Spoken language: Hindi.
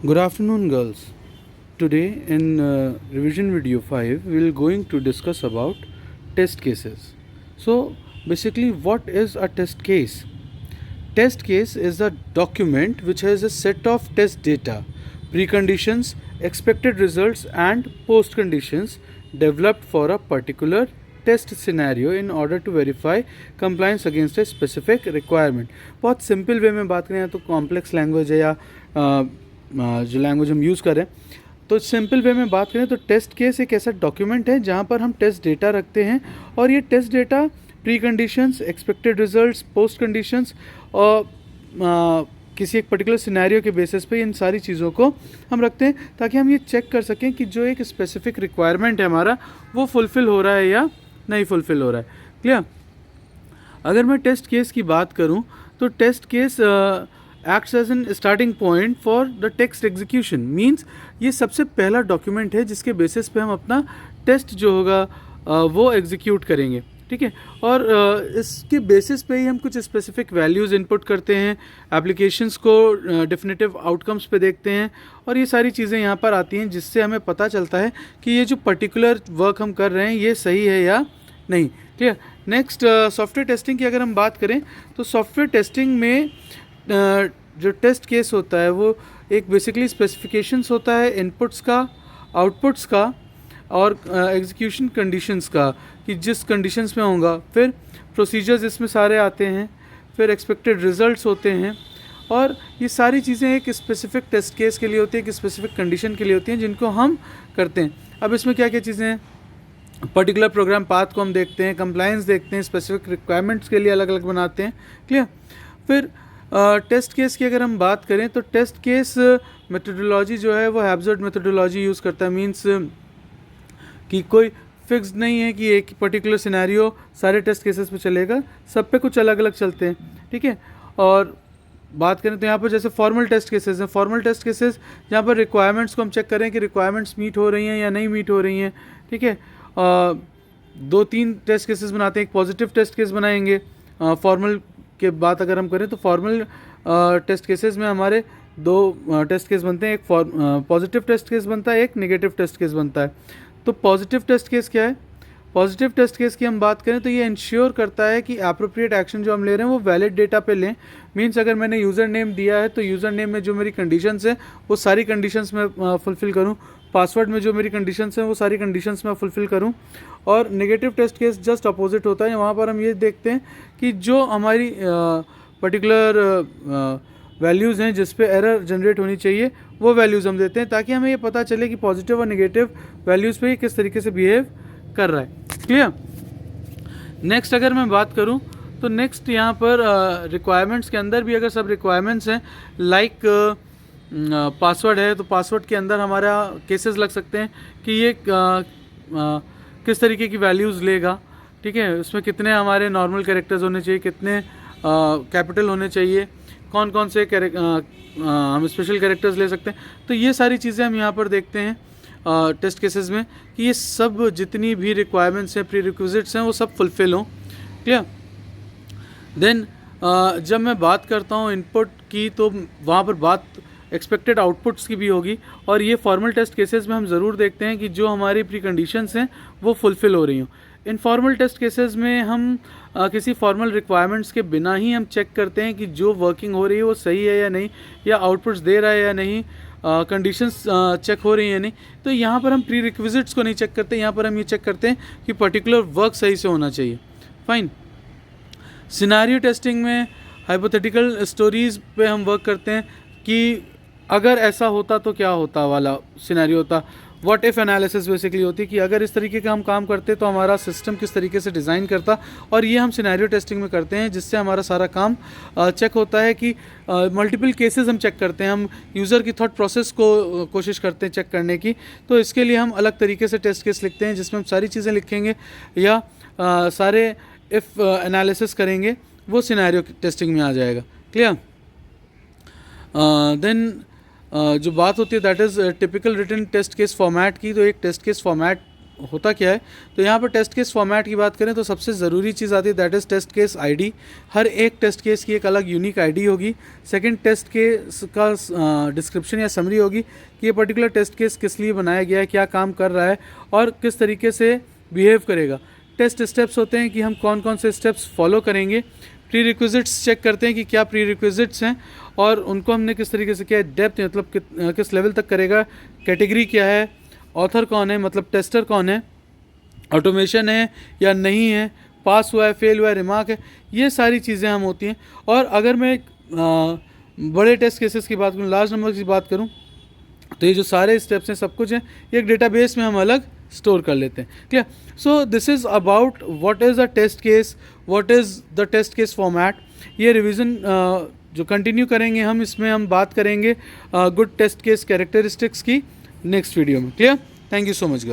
Good afternoon, girls. Today in revision video 5, we will going to discuss about test cases. So, basically, what is a test case? Test case is a document which has a set of test data, preconditions, expected results, and post conditions developed for a particular test scenario in order to verify compliance against a specific requirement. बहुत सिंपल वे में बात करें या तो कॉम्प्लेक्स लैंग्वेज है या जो लैंग्वेज हम यूज़ करें, तो सिंपल वे में बात करें तो टेस्ट केस एक ऐसा डॉक्यूमेंट है जहाँ पर हम टेस्ट डेटा रखते हैं और ये test data pre conditions, expected results, post conditions और किसी एक पर्टिकुलर सिनेरियो के बेसिस पे इन सारी चीज़ों को हम रखते हैं ताकि हम ये चेक कर सकें कि जो एक स्पेसिफिक रिक्वायरमेंट है हमारा वो फुलफ़िल हो रहा है या नहीं फुलफ़िल हो रहा है. क्लियर? अगर मैं टेस्ट केस की बात करूं तो test case acts as an starting point for the text execution. Means ये सबसे पहला डॉक्यूमेंट है जिसके बेसिस पे हम अपना टेस्ट जो होगा वो एग्जीक्यूट करेंगे. ठीक है, और इसके बेसिस पे ही हम कुछ स्पेसिफिक वैल्यूज़ इनपुट करते हैं, एप्लीकेशंस को डेफिनेटिव आउटकम्स पे देखते हैं और ये सारी चीज़ें यहाँ पर आती हैं जिससे हमें पता चलता है कि ये जो पर्टिकुलर वर्क हम कर रहे हैं ये सही है या नहीं. क्लियर? नेक्स्ट, सॉफ्टवेयर टेस्टिंग की अगर हम बात करें तो सॉफ्टवेयर टेस्टिंग में जो टेस्ट केस होता है वो एक बेसिकली स्पेसिफिकेशंस होता है, इनपुट्स का, आउटपुट्स का और एग्जीक्यूशन कंडीशंस का कि जिस कंडीशंस में होगा, फिर प्रोसीजर्स इसमें सारे आते हैं, फिर एक्सपेक्टेड रिजल्ट्स होते हैं और ये सारी चीज़ें एक स्पेसिफिक टेस्ट केस के लिए होती है, एक स्पेसिफिक कंडीशन के लिए होती हैं जिनको हम करते हैं. अब इसमें क्या क्या चीज़ें हैं? पर्टिकुलर प्रोग्राम पाथ को हम देखते हैं, कंप्लायंस देखते हैं, स्पेसिफिक रिक्वायरमेंट्स के लिए अलग अलग बनाते हैं. क्लियर? फिर टेस्ट केस की अगर हम बात करें तो टेस्ट केस मेथोडोलॉजी जो है वो हैब्सर्ड मेथोडोलॉजी यूज़ करता है. मींस कि कोई फिक्स नहीं है कि एक पर्टिकुलर सिनेरियो सारे टेस्ट केसेस पे चलेगा, सब पे कुछ अलग अलग चलते हैं. ठीक है, और बात करें तो यहाँ पर जैसे फॉर्मल टेस्ट केसेस हैं. फॉर्मल टेस्ट केसेस जहाँ पर रिक्वायरमेंट्स को हम चेक करें कि रिक्वायरमेंट्स मीट हो रही हैं या नहीं मीट हो रही हैं. ठीक है, 2-3 टेस्ट केसेस बनाते हैं. एक पॉजिटिव टेस्ट केस बनाएंगे. फॉर्मल के बात अगर हम करें तो फॉर्मल टेस्ट केसेस में हमारे 2 टेस्ट केस बनते हैं. एक पॉजिटिव टेस्ट केस बनता है, एक नेगेटिव टेस्ट केस बनता है. तो पॉजिटिव टेस्ट केस क्या है? पॉजिटिव टेस्ट केस की हम बात करें तो ये इंश्योर करता है कि अप्रोप्रिएट एक्शन जो हम ले रहे हैं वो वैलिड डेटा पे लें. मींस अगर मैंने यूज़र नेम दिया है तो यूज़र नेम में जो मेरी कंडीशंस हैं वो सारी कंडीशंस में फुलफ़िल करूं. पासवर्ड में जो मेरी कंडीशंस हैं वो सारी कंडीशंस में फुलफ़िल करूं. और negative test case just opposite होता है. वहाँ पर हम ये देखते हैं कि जो हमारी पर्टिकुलर वैल्यूज़ हैं जिस पे एरर जनरेट होनी चाहिए वो वैल्यूज़ हम देते हैं ताकि हमें ये पता चले कि पॉजिटिव और नेगेटिव वैल्यूज़ पे किस तरीके से बिहेव कर रहा है. क्लियर? नेक्स्ट अगर मैं बात करूं तो नेक्स्ट यहाँ पर रिक्वायरमेंट्स के अंदर भी अगर सब रिक्वायरमेंट्स हैं लाइक पासवर्ड है तो पासवर्ड के अंदर हमारा केसेस लग सकते हैं कि ये किस तरीके की वैल्यूज़ लेगा. ठीक है, उसमें कितने हमारे नॉर्मल कैरेक्टर्स होने चाहिए, कितने कैपिटल होने चाहिए, कौन कौन से हम स्पेशल कैरेक्टर्स ले सकते हैं. तो ये सारी चीज़ें हम यहाँ पर देखते हैं टेस्ट केसेस में कि ये सब जितनी भी रिक्वायरमेंट्स हैं, प्री रिक्विजिट्स हैं, वो सब फुलफ़िल हों. क्लियर? देन जब मैं बात करता हूँ इनपुट की तो वहाँ पर बात एक्सपेक्टेड आउटपुट्स की भी होगी और ये फॉर्मल टेस्ट केसेस में हम ज़रूर देखते हैं कि जो हमारी प्री कंडीशंस हैं वो फुलफ़िल हो रही हों. इनफॉर्मल टेस्ट केसेस में हम किसी फॉर्मल रिक्वायरमेंट्स के बिना ही हम चेक करते हैं कि जो वर्किंग हो रही है वो सही है या नहीं, या आउटपुट्स दे रहा है या नहीं, कंडीशंस चेक हो रही हैं या नहीं. तो यहाँ पर हम प्री रिक्विजिट्स को नहीं चेक करते, यहाँ पर हम ये चेक करते हैं कि पर्टिकुलर वर्क सही से होना चाहिए. फाइन. सिनेरियो टेस्टिंग में हाइपोथेटिकल स्टोरीज़ पे हम वर्क करते हैं कि अगर ऐसा होता तो क्या होता वाला सिनेरियो होता. व्हाट इफ़ एनालिसिस बेसिकली होती है कि अगर इस तरीके का हम काम करते तो हमारा सिस्टम किस तरीके से डिज़ाइन करता. और ये हम सिनेरियो टेस्टिंग में करते हैं जिससे हमारा सारा काम चेक होता है कि मल्टीपल केसेस हम चेक करते हैं. हम यूज़र की थॉट प्रोसेस को कोशिश करते हैं चेक करने की. तो इसके लिए हम अलग तरीके से टेस्ट केस लिखते हैं जिसमें हम सारी चीज़ें लिखेंगे या सारे इफ़ एनालिसिस करेंगे, वो सिनेरियो टेस्टिंग में आ जाएगा. क्लियर? देन जो बात होती है that is typical written test case format की. तो एक टेस्ट केस फॉर्मेट होता क्या है, तो यहाँ पर टेस्ट केस फॉर्मेट की बात करें तो सबसे ज़रूरी चीज़ आती है that is test case ID. हर एक टेस्ट केस की एक अलग यूनिक आईडी होगी। सेकंड, टेस्ट केस का डिस्क्रिप्शन या समरी होगी कि ये पर्टिकुलर टेस्ट केस किस लिए बनाया गया है, क्या काम कर रहा है और किस तरीके से बिहेव करेगा। टेस्ट स्टेप्स होते हैं कि हम कौन कौन से स्टेप्स फॉलो करेंगे। प्री रिक्विजिट्स चेक करते हैं कि क्या प्री रिक्विजिट्स हैं और उनको हमने किस तरीके से किया है। डेप्थ मतलब किस लेवल तक करेगा। कैटेगरी क्या है, ऑथर कौन है मतलब टेस्टर कौन है, ऑटोमेशन है या नहीं है, पास हुआ है, फेल हुआ है, रिमार्क है, ये सारी चीज़ें हम होती हैं। और अगर मैं बड़े टेस्ट केसेस की बात करूँ, लार्ज नंबर की बात करूँ, तो ये जो सारे स्टेप्स हैं सब कुछ हैं एक डेटाबेस में हम अलग स्टोर कर लेते हैं। Clear. So this is about what is a test case, what is the test case format. ये रिवीजन जो कंटिन्यू करेंगे हम, इसमें हम बात करेंगे गुड टेस्ट केस कैरेक्टरिस्टिक्स की नेक्स्ट वीडियो में। Clear. Thank you so much girls.